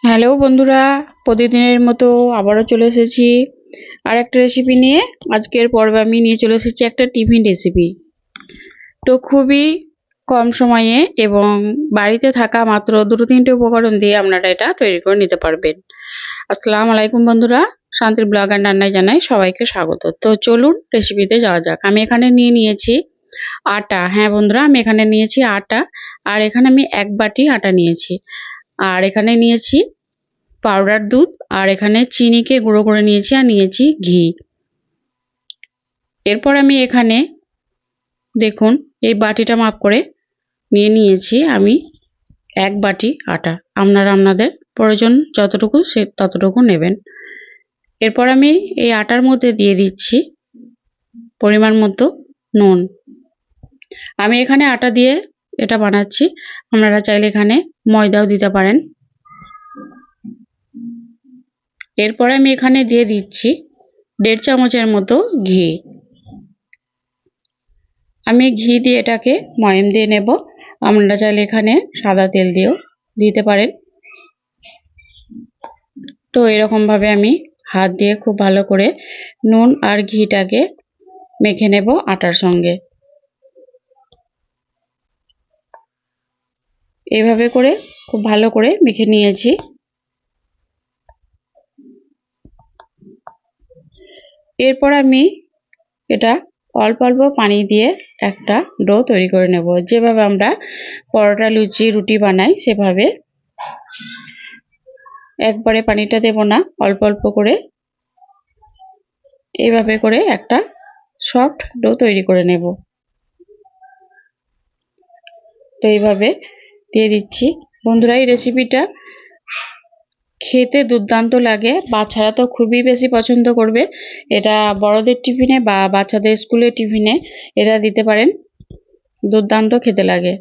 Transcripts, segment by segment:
Hello বন্ধুরা, প্রতিদিনের মতো আবারও চলে এসেছি আর একটা রেসিপি নিয়ে। আজকের পর্বে আমি নিয়ে চলে এসেছি একটা টিফিন রেসিপি। তো খুবই কম সময়ে এবং বাড়িতে থাকা মাত্র দুটো তিনটে উপকরণ দিয়ে আপনারা এটা তৈরি করে নিতে পারবেন। আসসালামু আলাইকুম বন্ধুরা, শান্তির ব্লগ অ্যান্ড রান্নায় জানাই সবাইকে স্বাগত। তো চলুন রেসিপিতে যাওয়া যাক। আমি এখানে নিয়েছি আটা। হ্যাঁ বন্ধুরা, আমি এখানে নিয়েছি আটা, আর এখানে আমি 1 বাটি আটা নিয়েছি। আর এখানে নিয়েছি পাউডার দুধ, আর এখানে চিনিকে গুঁড়ো করে নিয়েছি, আর নিয়েছি ঘি। এরপর আমি এখানে দেখুন এই বাটিটা মাপ করে নিয়েছি আমি 1 বাটি আটা। আপনারা আপনাদের প্রয়োজন যতটুকু ততটুকু নেবেন। এরপর আমি এই আটার মধ্যে দিয়ে দিচ্ছি পরিমাণ মতো নুন। আমি এখানে আটা দিয়ে এটা বানাচ্ছি, আপনারা চাইলে এখানে ময়দাও দিতে পারেন। এরপর আমি এখানে দিয়ে দিচ্ছি 1.5 চামচের মতো ঘি। আমি ঘি দিয়ে এটাকে ময়াম দিয়ে নেব। আপনারা চাইলে এখানে সাদা তেল দিয়েও দিতে পারেন। তো এরকম ভাবে আমি হাত দিয়ে খুব ভালো করে নুন আর ঘিটাকে মেখে নেব আটার সঙ্গে। এইভাবে করে খুব ভালো করে মেখে নিয়েছি। এরপর আমি এটা অল্প অল্প পানি দিয়ে একটা ডো তৈরি করে নেব, যেভাবে আমরা পরোটা, লুচি, রুটি বানাই সেভাবে। একবারে পানিটা দেব না, অল্প অল্প করে এইভাবে করে একটা সফট ডো তৈরি করে নেব। তো এইভাবে দিয়ে দিচ্ছি। বন্ধুরা, এই রেসিপিটা খেতে দুর্দান্ত লাগে। বাচ্চারা তো খুবই বেশি পছন্দ করবে। এটা বড়দের টিফিনে বা বাচ্চাদের স্কুলের টিফিনে এটা দিতে পারেন, দুর্দান্ত খেতে লাগে।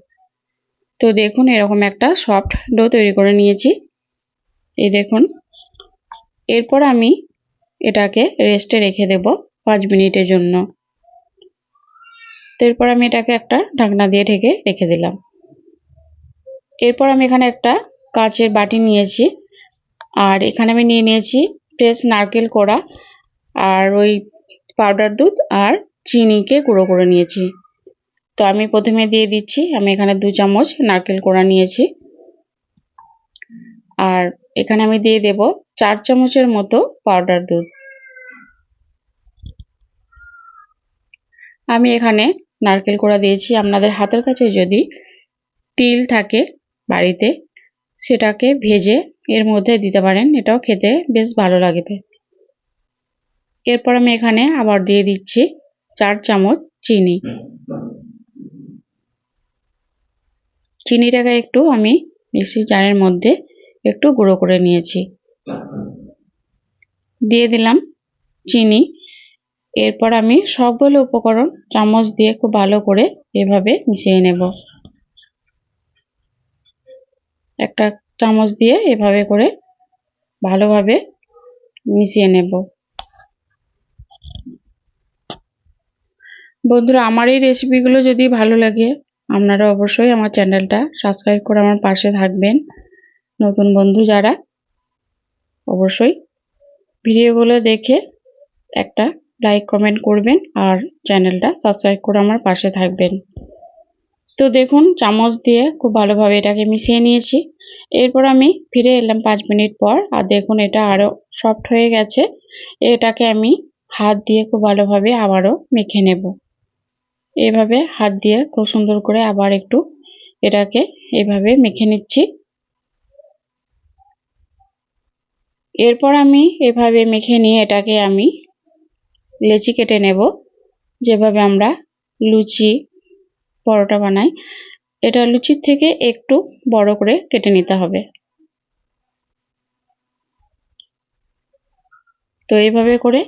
তো দেখুন এরকম একটা সফট ডো তৈরি করে নিয়েছি, এই দেখুন। এরপর আমি এটাকে রেস্টে রেখে দেব 5 মিনিটের জন্য। তো এরপর আমি এটাকে একটা ঢাকনা দিয়ে ঢেকে রেখে দিলাম। এরপর আমি এখানে একটা কাচের বাটি নিয়েছি, আর এখানে আমি নিয়েছি ফ্রেশ নারকেল কোড়া, আর ওই পাউডার দুধ আর চিনিকে গুঁড়ো করে নিয়েছি। তো আমি প্রথমে দিয়ে দিচ্ছি, আমি এখানে 2 চামচ নারকেল কোড়া নিয়েছি, আর এখানে আমি দিয়ে দেব 4 চামচের মতো পাউডার দুধ। আমি এখানে নারকেল কোড়া দিয়েছি। আপনাদের হাতের কাছে যদি তিল থাকে বাড়িতে, সেটাকে ভেজে এর মধ্যে দিতে পারেন, এটাও খেতে বেশ ভালো লাগবে। এরপর আমি এখানে আবার দিয়ে দিচ্ছি 4 চামচ চিনি। চিনিটাকে একটু আমি মিক্সি জারের মধ্যে একটু গুঁড়ো করে নিয়েছি, দিয়ে দিলাম চিনি। এরপর আমি সবগুলো উপকরণ চামচ দিয়ে খুব ভালো করে এভাবে মিশিয়ে নেব। একটা চামচ দিয়ে এভাবে করে ভালোভাবে মিশিয়ে নেব। বন্ধুরা, আমার এই রেসিপিগুলো যদি ভালো লাগে, আপনারা অবশ্যই আমার চ্যানেলটা সাবস্ক্রাইব করে আমার পাশে থাকবেন। নতুন বন্ধু যারা, অবশ্যই ভিডিওগুলো দেখে একটা লাইক কমেন্ট করবেন, আর চ্যানেলটা সাবস্ক্রাইব করে আমার পাশে থাকবেন। তো দেখুন চামচ দিয়ে খুব ভালোভাবে এটাকে মিশিয়ে নিয়েছি। এরপর আমি ফিরে এলাম 5 মিনিট পর, আর দেখুন এটা আরও সফট হয়ে গেছে। এটাকে আমি হাত দিয়ে খুব ভালোভাবে আবারও মেখে নেব। এভাবে হাত দিয়ে খুব সুন্দর করে আবার একটু এটাকে এভাবে মেখে নিচ্ছি। এরপর আমি এভাবে মেখে নিয়ে এটাকে আমি লেচি কেটে নেব, যেভাবে আমরা লুচি, পরোটা বানাই। এটা লুচির থেকে একটু বড় করে কেটে নিতে হবে। তো এইভাবে করে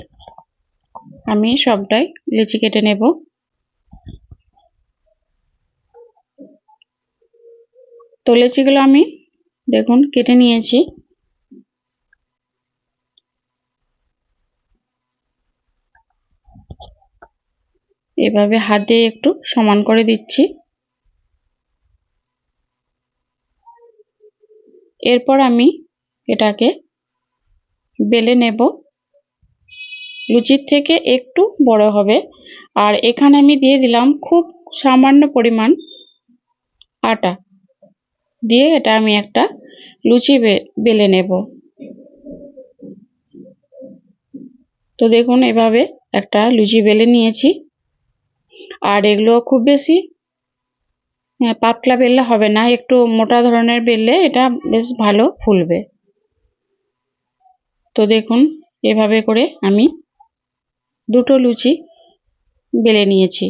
আমি সবটাই লেচি কেটে নেব। তো লেচিগুলো আমি দেখুন কেটে নিয়েছি। এভাবে হাত দিয়ে একটু সমান করে দিচ্ছি। এরপর আমি এটাকে বেলে নেব। লুচির থেকে একটু বড় হবে। আর এখানে আমি দিয়ে দিলাম খুব সামান্য পরিমাণ আটা, দিয়ে এটা আমি একটা লুচি বেলে নেব। তো দেখুন এভাবে একটা লুচি বেলে নিয়েছি। আর এগুলো খুব বেশি পাতলা বেললে হবে না, একটু মোটা ধরনের বেললে এটা বেশ ভালো ফুলবে। তো দেখুন এভাবে করে আমি দুটো লুচি বেলে নিয়েছি।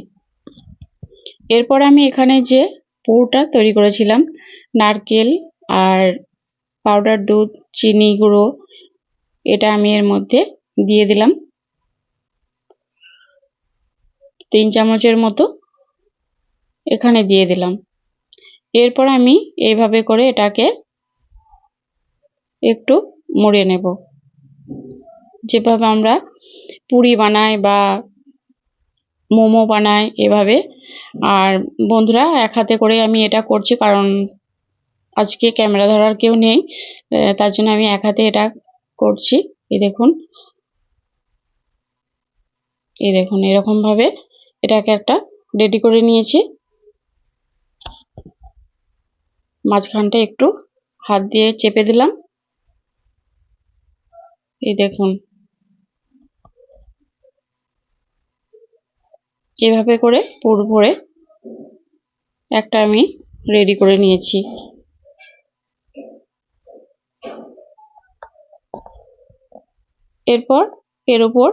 এরপর আমি এখানে যে পুরটা তৈরি করেছিলাম, নারকেল আর পাউডার দুধ, চিনি গুঁড়ো, এটা আমি এর মধ্যে দিয়ে দিলাম 3 চামচের মতো এখানে দিয়ে দিলাম। এরপর আমি এইভাবে করে এটাকে একটু মুড়ে নেব, যেভাবে আমরা পুরি বানাই বা মোমো বানাই এভাবে। আর বন্ধুরা, এক হাতে করে আমি এটা করছি কারণ আজকে ক্যামেরা ধরার কেউ নেই, তার জন্য আমি এক হাতে এটা করছি। এই দেখুন এরকম ভাবে এটাকে একটা রেডি করে নিয়েছি। মাঝখানটা একটু হাত দিয়ে চেপে দিলাম। এই দেখুন এভাবে করে পুর ভরে একটা আমি রেডি করে নিয়েছি। এরপর এর উপর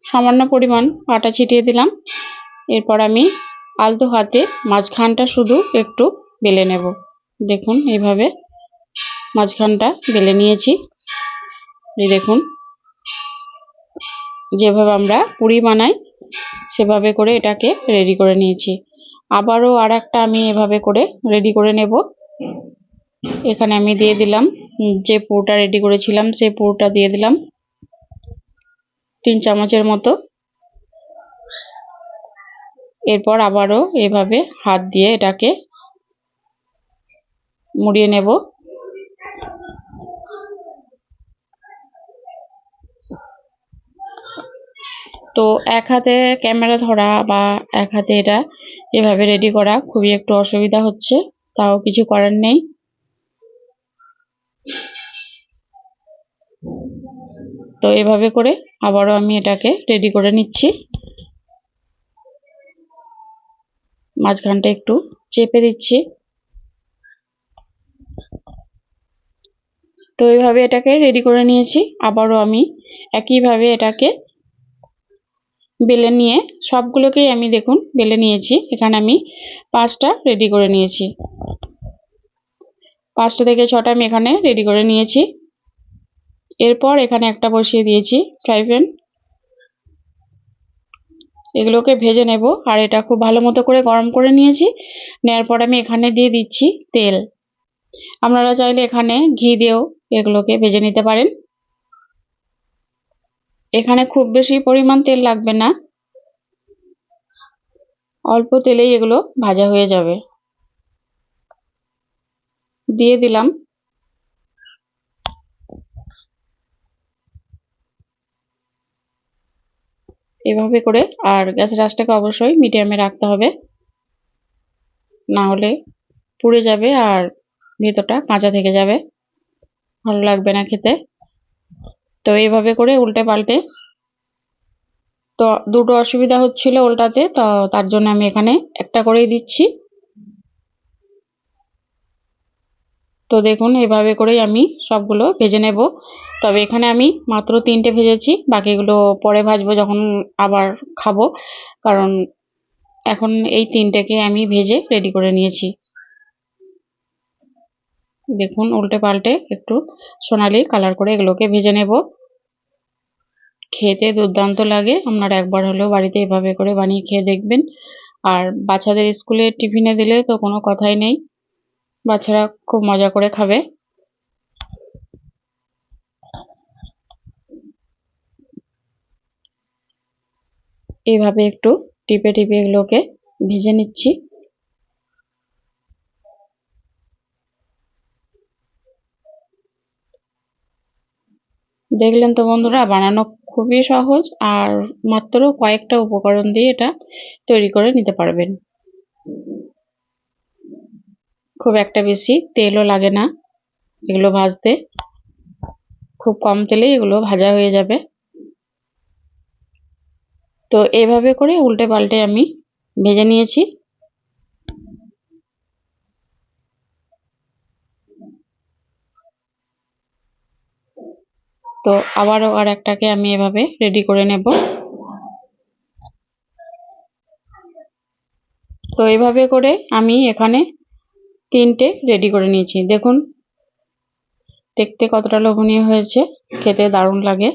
সামান্য পরিমাণ আটা ছিটিয়ে দিলাম। এরপর আমি আলতো হাতে মাঝখানটা শুধু একটু বেলে নেব। দেখুন এইভাবে মাঝখানটা বেলে নিয়েছি। এই দেখুন যেভাবে আমরা পুরি বানাই সেভাবে করে এটাকে রেডি করে নিয়েছি। আবারও আর একটা আমি এভাবে করে রেডি করে নেব। এখানে আমি দিয়ে দিলাম যে পুরটা রেডি করেছিলাম, সেই পুরটা দিয়ে দিলাম 3 চামচের মতো। এরপর আবারও এভাবে হাত দিয়ে এটাকে মুড়িয়ে নেব। তো এক হাতে ক্যামেরা ধরা বা এক হাতে এটা এভাবে রেডি করা খুবই একটু অসুবিধা হচ্ছে, তাও কিছু করার নেই। তো এভাবে করে আবারও আমি এটাকে রেডি করে নিচ্ছি। মাঝখানটা একটু চেপে দিচ্ছি। তো এইভাবে এটাকে রেডি করে নিয়েছি। আবারও আমি একইভাবে এটাকে বেলে নিয়ে সবগুলোকেই আমি দেখুন বেলে নিয়েছি। এখানে আমি 5টা রেডি করে নিয়েছি। 5টা থেকে 6টা আমি এখানে রেডি করে নিয়েছি। এরপর এখানে একটা বসিয়ে দিয়েছি ফ্রাই প্যান। এগুলোকে ভেজে নেব। আর এটা খুব ভালো মতো করে গরম করে নিয়েছি। নেওয়ার পর আমি এখানে দিয়ে দিচ্ছি তেল। আপনারা চাইলে এখানে ঘি দিয়েও এগুলোকে ভেজে নিতে পারেন। এখানে খুব বেশি পরিমাণ তেল লাগবে না, অল্প তেলেই এগুলো ভাজা হয়ে যাবে। দিয়ে দিলাম এভাবে করে। আর গ্যাসের আঁচটাকে অবশ্যই মিডিয়ামে রাখতে হবে, না হলে পুড়ে যাবে আর ভেতরটা কাঁচা থেকে যাবে, ভালো লাগবে না খেতে। তো এইভাবে করে উল্টে পাল্টে, তো দুটো অসুবিধা হচ্ছিল উল্টাতে, তো তার জন্য আমি এখানে একটা করেই দিচ্ছি। তো দেখুন এভাবে করেই আমি সবগুলো ভেজে নেব। তবে এখানে আমি মাত্র 3টে ভেজেছি, বাকিগুলো পরে ভাজবো যখন আবার খাবো, কারণ এখন এই 3টেকে আমি ভেজে রেডি করে নিয়েছি। দেখুন উল্টে পাল্টে একটু সোনালি কালার করে এগুলোকে ভেজে নেব। খেতে দুর্দান্ত লাগে, আপনারা একবার হলেও বাড়িতে এভাবে করে বানিয়ে খেয়ে দেখবেন। আর বাচ্চাদের স্কুলে টিফিনে দিলে তো কোনো কথাই নেই, বাচ্চারা খুব মজা করে খাবে। এইভাবে একটু টিপে টিপে এগুলোকে ভেজে নিচ্ছি। দেখলেন তো বন্ধুরা, বানানো খুবই সহজ, আর মাত্র কয়েকটা উপকরণ দিয়ে এটা তৈরি করে নিতে পারবেন। খুব একটা বেশি তেলও লাগে না এগুলো ভাজতে, খুব কম তেলেই এগুলো ভাজা হয়ে যাবে। তো এভাবে করে উল্টে পাল্টে আমি ভেজে নিয়েছি। তো আবারও আর একটাকে আমি এভাবে রেডি করে নেব। তো এভাবে করে আমি এখানে 3টে রেডি করে নিয়েছি। দেখুন দেখতে কতটা লোভনীয় হয়েছে, খেতে দারুণ লাগে।